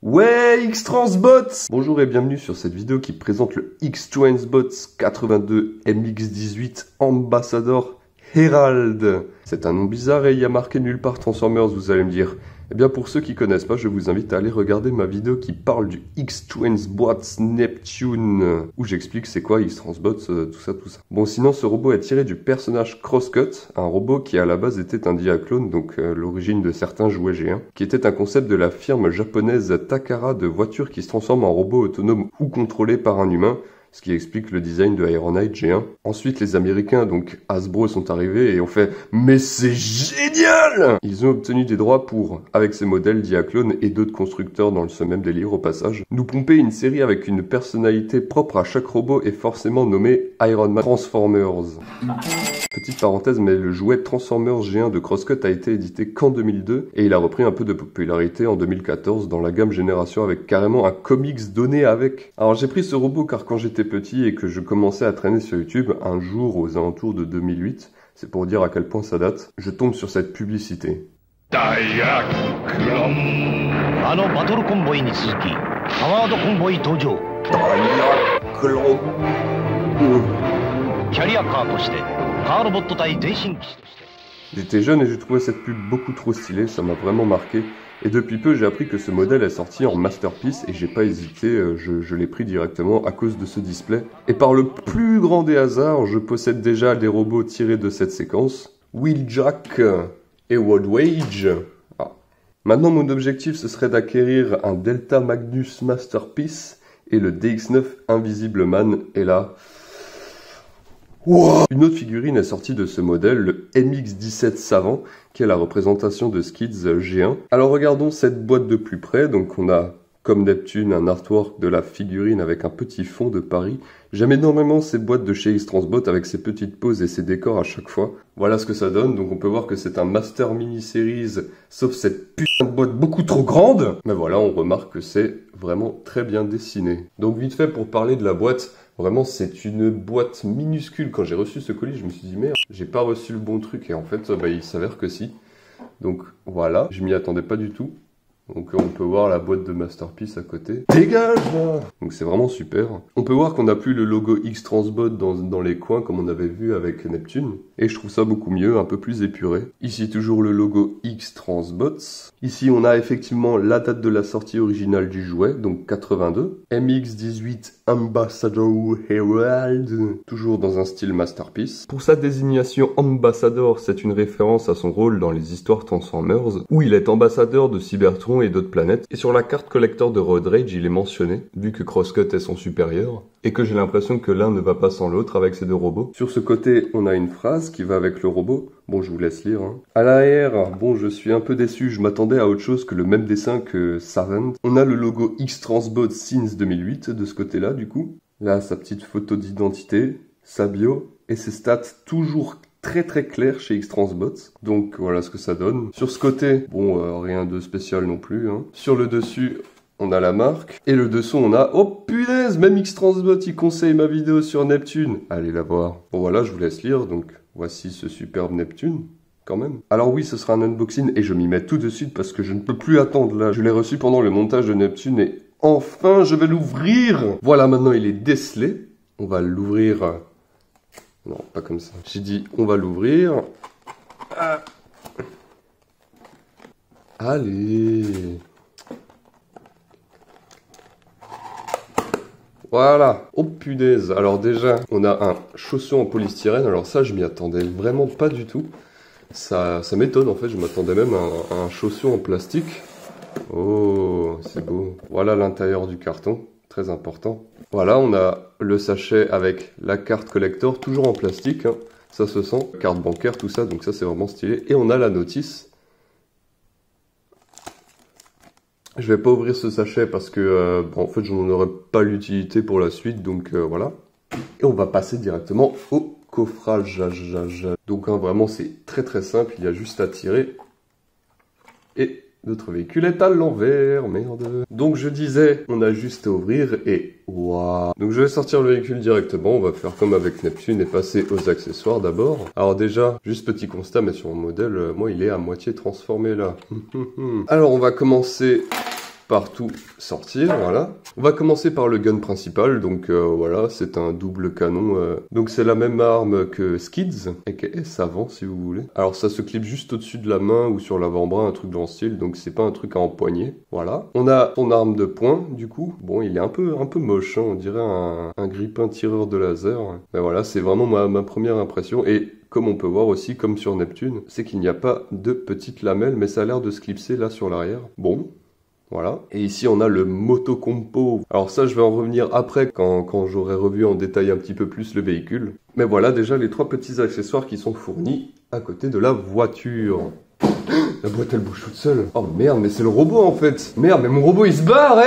Ouais, X-Transbots! Bonjour et bienvenue sur cette vidéo qui présente le X-Transbots 82 MX18 Ambassador Herald. C'est un nom bizarre et il y a marqué nulle part Transformers, vous allez me dire. Eh bien pour ceux qui connaissent pas, je vous invite à aller regarder ma vidéo qui parle du X-Transbots Neptune, où j'explique c'est quoi X-Transbots, tout ça. Bon, sinon ce robot est tiré du personnage Crosscut, un robot qui à la base était un Diaclone, donc l'origine de certains jouets G1, qui était un concept de la firme japonaise Takara de voitures qui se transforment en robots autonomes ou contrôlés par un humain, ce qui explique le design de Iron Knight G1. Ensuite, les Américains, donc Hasbro, sont arrivés et ont fait « Mais c'est génial !» Ils ont obtenu des droits pour, avec ces modèles Diaclone et d'autres constructeurs dans ce même délire au passage, nous pomper une série avec une personnalité propre à chaque robot et forcément nommée Iron Man Transformers. Petite parenthèse, mais le jouet Transformers G1 de Crosscut a été édité qu'en 2002 et il a repris un peu de popularité en 2014 dans la gamme Génération avec carrément un comics donné avec. Alors j'ai pris ce robot car quand j'étais petit et que je commençais à traîner sur YouTube, un jour aux alentours de 2008, c'est pour dire à quel point ça date, je tombe sur cette publicité. Diaclone. J'étais jeune et j'ai trouvé cette pub beaucoup trop stylée, ça m'a vraiment marqué. Et depuis peu, j'ai appris que ce modèle est sorti en Masterpiece et j'ai pas hésité, je l'ai pris directement à cause de ce display. Et par le plus grand des hasards, je possède déjà des robots tirés de cette séquence. Wheeljack et Woodwage. Ah. Maintenant, mon objectif, ce serait d'acquérir un Delta Magnus Masterpiece et le DX9 Invisible Man. Et là... Wow. Une autre figurine est sortie de ce modèle, le MX17 Savant, qui est la représentation de Skids G1. Alors regardons cette boîte de plus près. Donc on a, comme Neptune, un artwork de la figurine avec un petit fond de Paris. J'aime énormément ces boîtes de chez X-Transbot avec ses petites poses et ses décors à chaque fois. Voilà ce que ça donne. Donc on peut voir que c'est un Master Mini-Series, sauf cette putain de boîte beaucoup trop grande. Mais voilà, on remarque que c'est vraiment très bien dessiné. Donc vite fait pour parler de la boîte... Vraiment, c'est une boîte minuscule. Quand j'ai reçu ce colis, je me suis dit, merde, j'ai pas reçu le bon truc. Et en fait, il s'avère que si. Donc voilà, je m'y attendais pas du tout. Donc on peut voir la boîte de Masterpiece à côté. Dégage là. Donc c'est vraiment super. On peut voir qu'on n'a plus le logo X-Transbot dans les coins comme on avait vu avec Neptune. Et je trouve ça beaucoup mieux, un peu plus épuré. Ici toujours le logo X-Transbots. Ici on a effectivement la date de la sortie originale du jouet, donc 82. MX18 Ambassador Herald, toujours dans un style Masterpiece. Pour sa désignation Ambassador, c'est une référence à son rôle dans les histoires Transformers, où il est ambassadeur de Cybertron et d'autres planètes. Et sur la carte collector de Road Rage, il est mentionné, vu que Crosscut est son supérieur, et que j'ai l'impression que l'un ne va pas sans l'autre avec ces deux robots. Sur ce côté, on a une phrase qui va avec le robot. Bon, je vous laisse lire. Hein. À l'arrière, bon, je suis un peu déçu, je m'attendais à autre chose que le même dessin que Savant. On a le logo X-Transbot Since 2008 de ce côté-là, du coup. Là, sa petite photo d'identité, sa bio, et ses stats toujours très claires chez X-Transbots. Donc, voilà ce que ça donne. Sur ce côté, bon, rien de spécial non plus. Hein. Sur le dessus... on a la marque, et le dessous on a... Oh punaise, même X-Transbot il conseille ma vidéo sur Neptune. Allez la voir. Bon voilà, je vous laisse lire, donc voici ce superbe Neptune, quand même. Alors oui, ce sera un unboxing, et je m'y mets tout de suite parce que je ne peux plus attendre là. Je l'ai reçu pendant le montage de Neptune, et enfin je vais l'ouvrir. Voilà, maintenant il est décelé. On va l'ouvrir... Non, pas comme ça. J'ai dit, on va l'ouvrir. Ah. Allez... Voilà. Oh punaise. Alors déjà, on a un chausson en polystyrène. Alors ça, je m'y attendais vraiment pas du tout. Ça m'étonne en fait. Je m'attendais même à un chausson en plastique. Oh, c'est beau. Voilà l'intérieur du carton. Très important. Voilà, on a le sachet avec la carte collector, toujours en plastique. Hein. Ça se sent. Carte bancaire, tout ça. Donc ça, c'est vraiment stylé. Et on a la notice. Je vais pas ouvrir ce sachet parce que, en fait, je n'en aurai pas l'utilité pour la suite, donc voilà. Et on va passer directement au coffrage. Donc, hein, vraiment, c'est très simple, il y a juste à tirer. Et notre véhicule est à l'envers, merde. Donc, je disais, on a juste à ouvrir et waouh. Donc, je vais sortir le véhicule directement, on va faire comme avec Neptune et passer aux accessoires d'abord. Alors déjà, juste petit constat, mais sur mon modèle, moi, il est à moitié transformé là. Alors, on va commencer partout sortir, voilà. On va commencer par le gun principal, donc voilà, c'est un double canon. Donc c'est la même arme que Skids, aka Savant si vous voulez. Alors ça se clip juste au-dessus de la main ou sur l'avant-bras, un truc dans le style, donc c'est pas un truc à empoigner, voilà. On a son arme de poing, du coup. Bon, il est un peu moche, hein, on dirait un grippin tireur de laser. Mais voilà, c'est vraiment ma première impression, et comme on peut voir aussi, comme sur Neptune, c'est qu'il n'y a pas de petites lamelles, mais ça a l'air de se clipser là sur l'arrière. Bon. Voilà. Et ici, on a le Motocompo. Alors ça, je vais en revenir après quand j'aurai revu en détail un petit peu plus le véhicule. Mais voilà déjà les 3 petits accessoires qui sont fournis à côté de la voiture. La boîte, elle bouge toute seule. Oh merde, mais c'est le robot en fait. Merde, mais mon robot, il se barre,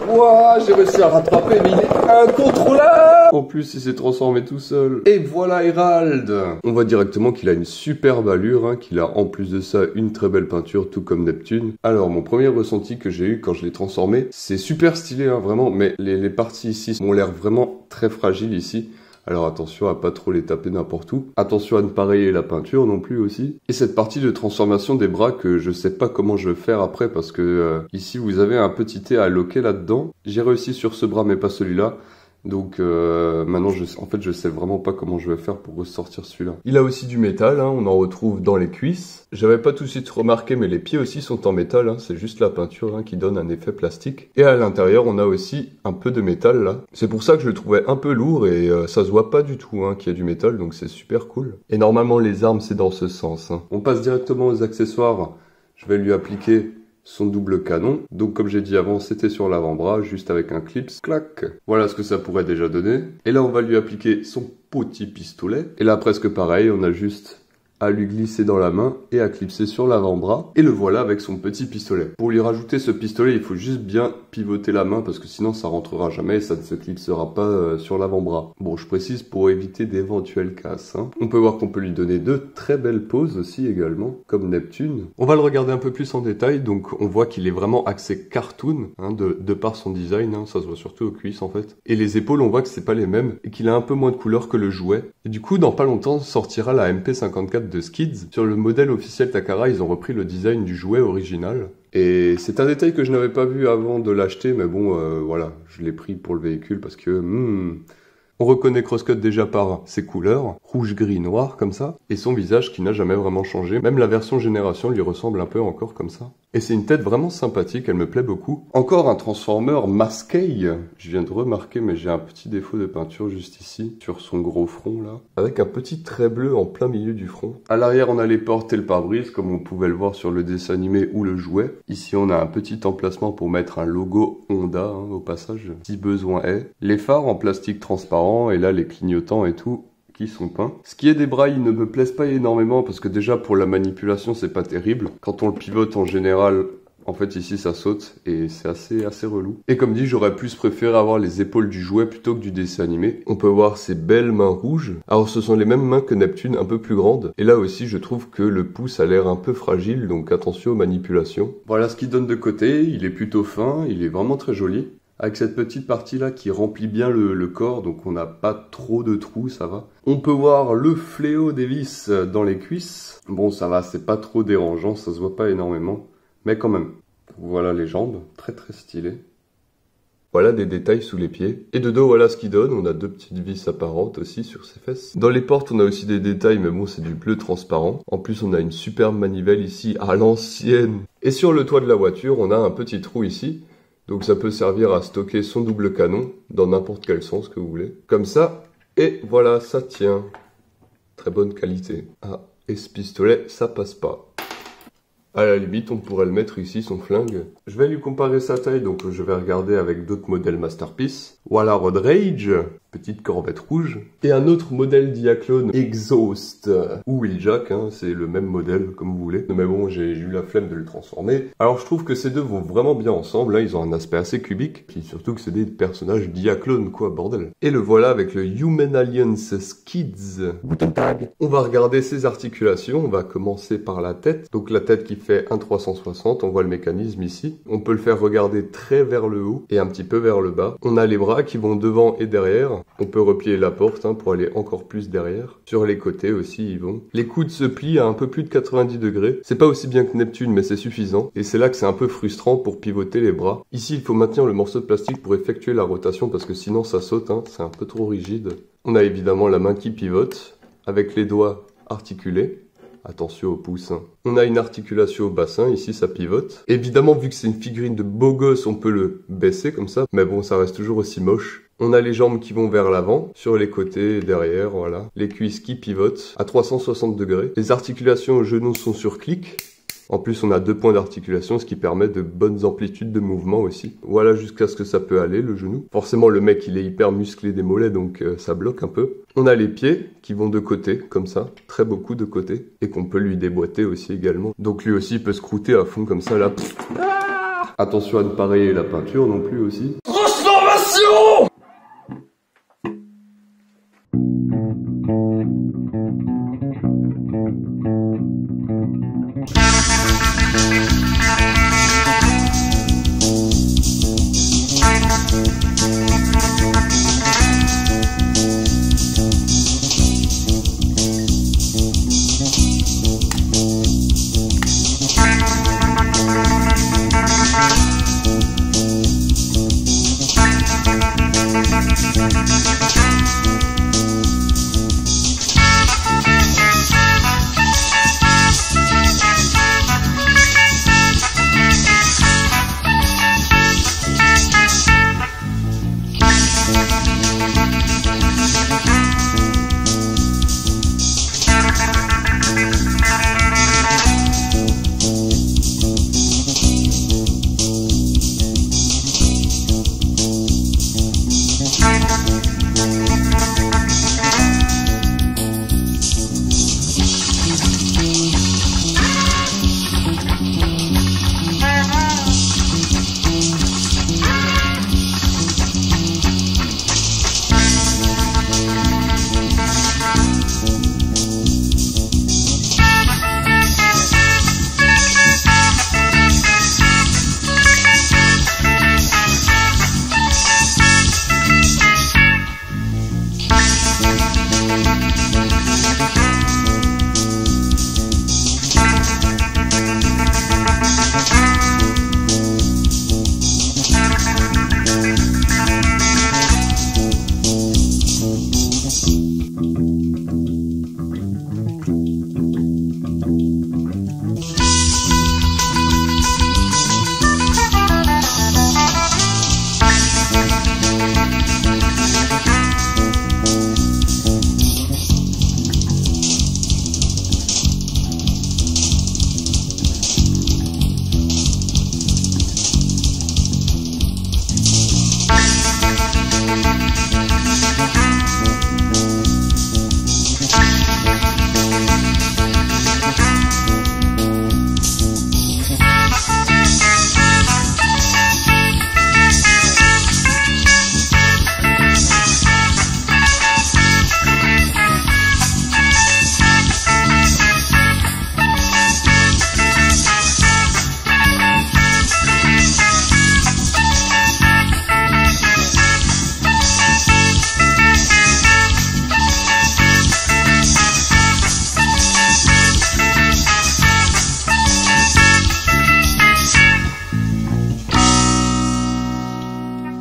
Ouah, j'ai réussi à rattraper, mais il est incontrôlable. En plus, il s'est transformé tout seul. Et voilà Hérald. On voit directement qu'il a une superbe allure, hein, qu'il a en plus de ça une très belle peinture, tout comme Neptune. Alors, mon premier ressenti que j'ai eu quand je l'ai transformé, c'est super stylé, hein, vraiment, mais les parties ici ont l'air vraiment très fragiles ici. Alors attention à pas trop les taper n'importe où. Attention à ne pas rayer la peinture non plus aussi. Et cette partie de transformation des bras que je sais pas comment je vais faire après parce que ici vous avez un petit T à loquer là-dedans. J'ai réussi sur ce bras mais pas celui-là. Donc maintenant en fait je sais vraiment pas comment je vais faire pour ressortir celui-là. Il a aussi du métal, hein, on en retrouve dans les cuisses. J'avais pas tout de suite remarqué mais les pieds aussi sont en métal, hein, c'est juste la peinture hein, qui donne un effet plastique. Et à l'intérieur on a aussi un peu de métal là. C'est pour ça que je le trouvais un peu lourd et ça se voit pas du tout hein, qu'il y a du métal donc c'est super cool. Et normalement les armes c'est dans ce sens. Hein. On passe directement aux accessoires. Je vais lui appliquer son double canon. Donc comme j'ai dit avant, c'était sur l'avant-bras, juste avec un clip, clac. Voilà ce que ça pourrait déjà donner. Et là, on va lui appliquer son petit pistolet. Et là, presque pareil, on a juste à lui glisser dans la main et à clipser sur l'avant-bras. Et le voilà avec son petit pistolet. Pour lui rajouter ce pistolet, il faut juste bien pivoter la main parce que sinon ça rentrera jamais et ça ne se clipsera pas sur l'avant-bras. Bon, je précise pour éviter d'éventuelles casses. Hein. On peut voir qu'on peut lui donner de très belles poses aussi également, comme Neptune. On va le regarder un peu plus en détail. Donc on voit qu'il est vraiment axé cartoon hein, de par son design. Hein. Ça se voit surtout aux cuisses en fait. Et les épaules, on voit que c'est pas les mêmes et qu'il a un peu moins de couleur que le jouet. Et du coup, dans pas longtemps, sortira la MP54 de Skids. Sur le modèle officiel Takara, ils ont repris le design du jouet original. Et c'est un détail que je n'avais pas vu avant de l'acheter, mais bon, voilà, je l'ai pris pour le véhicule parce que... On reconnaît Crosscut déjà par ses couleurs, rouge, gris, noir, comme ça, et son visage qui n'a jamais vraiment changé. Même la version Génération lui ressemble un peu encore comme ça. Et c'est une tête vraiment sympathique, elle me plaît beaucoup. Encore un Transformer masqué. Je viens de remarquer, mais j'ai un petit défaut de peinture juste ici, sur son gros front là, avec un petit trait bleu en plein milieu du front. À l'arrière, on a les portes et le pare-brise, comme on pouvait le voir sur le dessin animé ou le jouet. Ici, on a un petit emplacement pour mettre un logo Honda, hein, au passage, si besoin est. Les phares en plastique transparent, et là, les clignotants et tout, qui sont peints. Ce qui est des bras, ils ne me plaisent pas énormément parce que déjà pour la manipulation c'est pas terrible. Quand on le pivote en général, en fait ici ça saute et c'est assez relou. Et comme dit, j'aurais plus préféré avoir les épaules du jouet plutôt que du dessin animé. On peut voir ces belles mains rouges. Alors ce sont les mêmes mains que Neptune, un peu plus grandes. Et là aussi je trouve que le pouce a l'air un peu fragile, donc attention aux manipulations. Voilà ce qu'il donne de côté, il est plutôt fin, il est vraiment très joli. Avec cette petite partie là qui remplit bien le corps, donc on n'a pas trop de trous, ça va. On peut voir le fléau des vis dans les cuisses. Bon ça va, c'est pas trop dérangeant, ça se voit pas énormément, mais quand même. Voilà les jambes, très très stylées. Voilà des détails sous les pieds. Et de dos, voilà ce qu'il donne. On a deux petites vis apparentes aussi sur ses fesses. Dans les portes, on a aussi des détails, mais bon, c'est du bleu transparent. En plus, on a une superbe manivelle ici à l'ancienne. Et sur le toit de la voiture, on a un petit trou ici. Donc ça peut servir à stocker son double canon dans n'importe quel sens que vous voulez. Comme ça, et voilà, ça tient. Très bonne qualité. Ah, et ce pistolet, ça passe pas. À la limite, on pourrait le mettre ici, son flingue. Je vais lui comparer sa taille, donc je vais regarder avec d'autres modèles Masterpiece. Voilà Road Rage, petite corvette rouge. Et un autre modèle Diaclone, Exhaust, ou Wheeljack, hein, c'est le même modèle, comme vous voulez. Mais bon, j'ai eu la flemme de le transformer. Alors je trouve que ces deux vont vraiment bien ensemble, là ils ont un aspect assez cubique. Puis surtout que c'est des personnages Diaclone, quoi, bordel. Et le voilà avec le Human Alliance Skids. On va regarder ses articulations, on va commencer par la tête. Donc la tête qui fait un 360, on voit le mécanisme ici. On peut le faire regarder très vers le haut et un petit peu vers le bas. On a les bras qui vont devant et derrière. On peut replier la porte pour aller encore plus derrière. Sur les côtés aussi ils vont. Les coudes se plient à un peu plus de 90 degrés. C'est pas aussi bien que Neptune mais c'est suffisant. Et c'est là que c'est un peu frustrant pour pivoter les bras. Ici il faut maintenir le morceau de plastique pour effectuer la rotation parce que sinon ça saute, c'est un peu trop rigide. On a évidemment la main qui pivote avec les doigts articulés. Attention au pouce. On a une articulation au bassin, ici ça pivote. Évidemment, vu que c'est une figurine de beau gosse, on peut le baisser comme ça. Mais bon, ça reste toujours aussi moche. On a les jambes qui vont vers l'avant, sur les côtés et derrière, voilà. Les cuisses qui pivotent à 360 degrés. Les articulations aux genoux sont sur clic. En plus, on a 2 points d'articulation, ce qui permet de bonnes amplitudes de mouvement aussi. Voilà jusqu'à ce que ça peut aller, le genou. Forcément, le mec, il est hyper musclé des mollets, donc ça bloque un peu. On a les pieds qui vont de côté, comme ça, très beaucoup de côté, et qu'on peut lui déboîter aussi également. Donc lui aussi, il peut se croûter à fond comme ça, là. Attention à ne pas rayer la peinture non plus aussi. Transformation!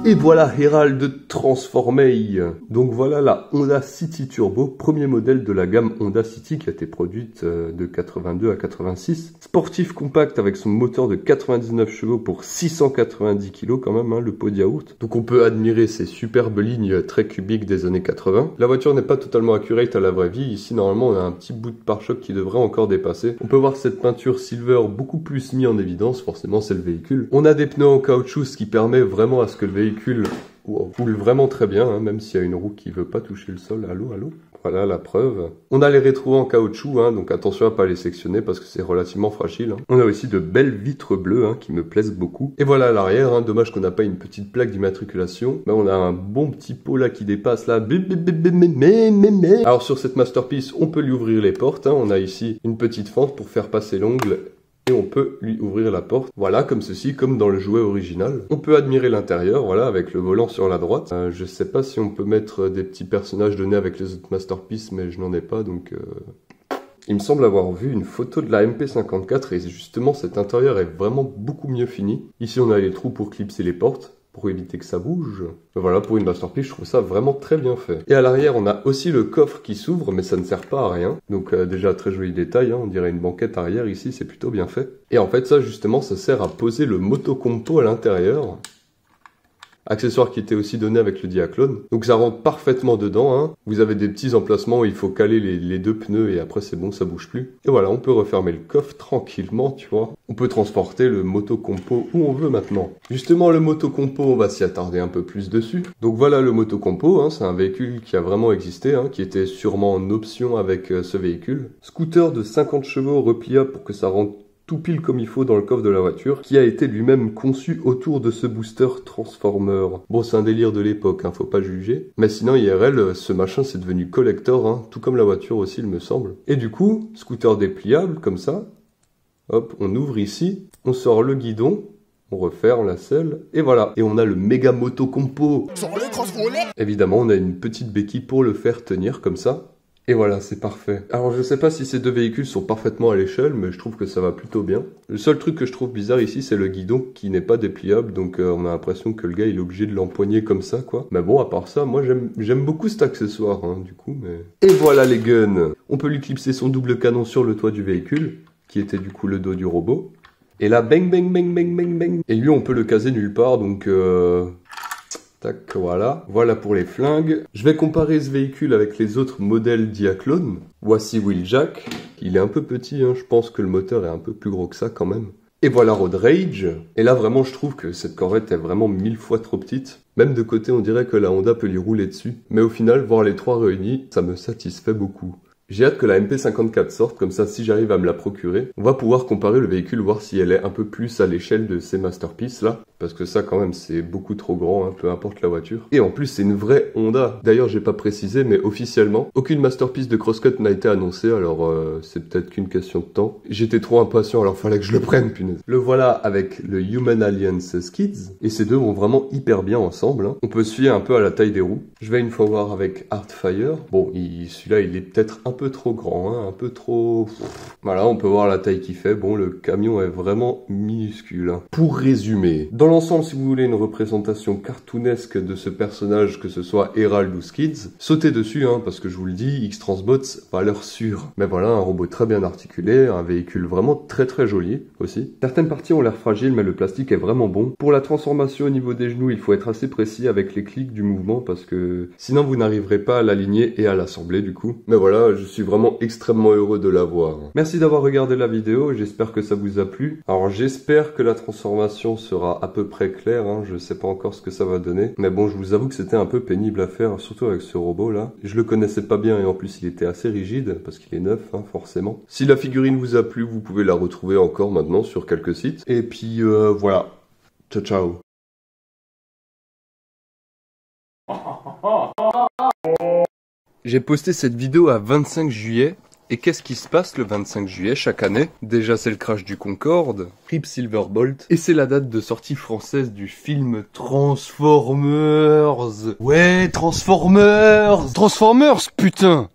Et voilà Herald transformé. Donc voilà la Honda City Turbo, premier modèle de la gamme Honda City qui a été produite de 82 à 86. Sportif compact avec son moteur de 99 chevaux pour 690 kg quand même, le pot de yaourt. Donc on peut admirer ces superbes lignes très cubiques des années 80. La voiture n'est pas totalement accurate à la vraie vie. Ici normalement on a un petit bout de pare-choc qui devrait encore dépasser. On peut voir cette peinture silver beaucoup plus mise en évidence, forcément c'est le véhicule. On a des pneus en caoutchouc, ce qui permet vraiment à ce que le véhicule roule vraiment très bien, même s'il y a une roue qui veut pas toucher le sol. Allô. Voilà la preuve. On a les rétros en caoutchouc, donc attention à pas les sectionner parce que c'est relativement fragile. On a aussi de belles vitres bleues qui me plaisent beaucoup. Et voilà à l'arrière, dommage qu'on n'a pas une petite plaque d'immatriculation. Mais on a un bon petit pot là qui dépasse là. Alors sur cette masterpiece, on peut lui ouvrir les portes. On a ici une petite fente pour faire passer l'ongle et on peut lui ouvrir la porte. Voilà, comme ceci, comme dans le jouet original. On peut admirer l'intérieur, voilà, avec le volant sur la droite. Je sais pas si on peut mettre des petits personnages donnés avec les autres Masterpiece, mais je n'en ai pas, donc... Il me semble avoir vu une photo de la MP54 et justement cet intérieur est vraiment beaucoup mieux fini. Ici on a les trous pour clipser les portes, pour éviter que ça bouge. Voilà, pour une Masterpiece, je trouve ça vraiment très bien fait. Et à l'arrière, on a aussi le coffre qui s'ouvre, mais ça ne sert pas à rien. Donc déjà, très joli détail, hein, on dirait une banquette arrière ici, c'est plutôt bien fait. Et en fait, ça justement, ça sert à poser le motocompo à l'intérieur. Accessoire qui était aussi donné avec le Diaclone. Donc ça rentre parfaitement dedans, hein. Vous avez des petits emplacements où il faut caler les deux pneus et après c'est bon, ça bouge plus. Et voilà, on peut refermer le coffre tranquillement, tu vois. On peut transporter le motocompo où on veut maintenant. Justement, le motocompo, on va s'y attarder un peu plus dessus. Donc voilà le motocompo, hein, c'est un véhicule qui a vraiment existé, hein, qui était sûrement en option avec ce véhicule. Scooter de 50 chevaux repliable pour que ça rentre tout pile comme il faut dans le coffre de la voiture, qui a été lui-même conçu autour de ce booster Transformer. Bon, c'est un délire de l'époque, hein, faut pas juger. Mais sinon, IRL, ce machin, c'est devenu collector, hein, tout comme la voiture aussi, il me semble. Et du coup, scooter dépliable, comme ça. Hop, on ouvre ici, on sort le guidon, on referme la selle, et voilà. Et on a le méga moto compo. Évidemment, on a une petite béquille pour le faire tenir, comme ça. Et voilà, c'est parfait. Alors je sais pas si ces deux véhicules sont parfaitement à l'échelle, mais je trouve que ça va plutôt bien. Le seul truc que je trouve bizarre ici, c'est le guidon qui n'est pas dépliable, donc on a l'impression que le gars il est obligé de l'empoigner comme ça, quoi. Mais bon, à part ça, moi j'aime beaucoup cet accessoire, hein, du coup, mais... Et voilà les guns. On peut lui clipser son double canon sur le toit du véhicule, qui était du coup le dos du robot. Et là, bang bang bang bang bang bang. Et lui, on peut le caser nulle part, donc... Tac, voilà. Voilà pour les flingues. Je vais comparer ce véhicule avec les autres modèles Diaclone. Voici Wheeljack. Il est un peu petit, hein. Je pense que le moteur est un peu plus gros que ça quand même. Et voilà Road Rage. Et là vraiment je trouve que cette Corvette est vraiment 1000 fois trop petite. Même de côté on dirait que la Honda peut lui rouler dessus. Mais au final, voir les trois réunis, ça me satisfait beaucoup. J'ai hâte que la MP54 sorte, comme ça si j'arrive à me la procurer, on va pouvoir comparer le véhicule, voir si elle est un peu plus à l'échelle de ces Masterpiece là. Parce que ça quand même c'est beaucoup trop grand, hein, peu importe la voiture. Et en plus c'est une vraie Honda. D'ailleurs j'ai pas précisé mais officiellement, aucune Masterpiece de Crosscut n'a été annoncée, alors c'est peut-être qu'une question de temps. J'étais trop impatient alors fallait que je le prenne, punaise. Le voilà avec le Human Alliance Skids, et ces deux vont vraiment hyper bien ensemble, hein. On peut se fier un peu à la taille des roues. Je vais une fois voir avec Artfire. Bon, celui-là il est peut-être un peu trop grand, hein, un peu trop... Voilà, on peut voir la taille qu'il fait. Bon, le camion est vraiment minuscule, hein. Pour résumer, dans l'ensemble, si vous voulez une représentation cartoonesque de ce personnage, que ce soit Herald ou Skids, sautez dessus, hein, parce que je vous le dis, X-Transbots, valeur sûre. Mais voilà, un robot très bien articulé, un véhicule vraiment très très joli aussi. Certaines parties ont l'air fragiles, mais le plastique est vraiment bon. Pour la transformation au niveau des genoux, il faut être assez précis avec les clics du mouvement, parce que sinon vous n'arriverez pas à l'aligner et à l'assembler du coup. Mais voilà, je suis vraiment extrêmement heureux de l'avoir. Merci d'avoir regardé la vidéo, j'espère que ça vous a plu. Alors j'espère que la transformation sera à peu près claire, hein. Je sais pas encore ce que ça va donner. Mais bon, je vous avoue que c'était un peu pénible à faire, surtout avec ce robot là. Je le connaissais pas bien et en plus il était assez rigide, parce qu'il est neuf, hein, forcément. Si la figurine vous a plu, vous pouvez la retrouver encore maintenant sur quelques sites. Et puis voilà. Ciao ciao. J'ai posté cette vidéo à 25 juillet, et qu'est-ce qui se passe le 25 juillet chaque année? Déjà c'est le crash du Concorde, RIP Silverbolt, et c'est la date de sortie française du film Transformers. Ouais, Transformers, putain.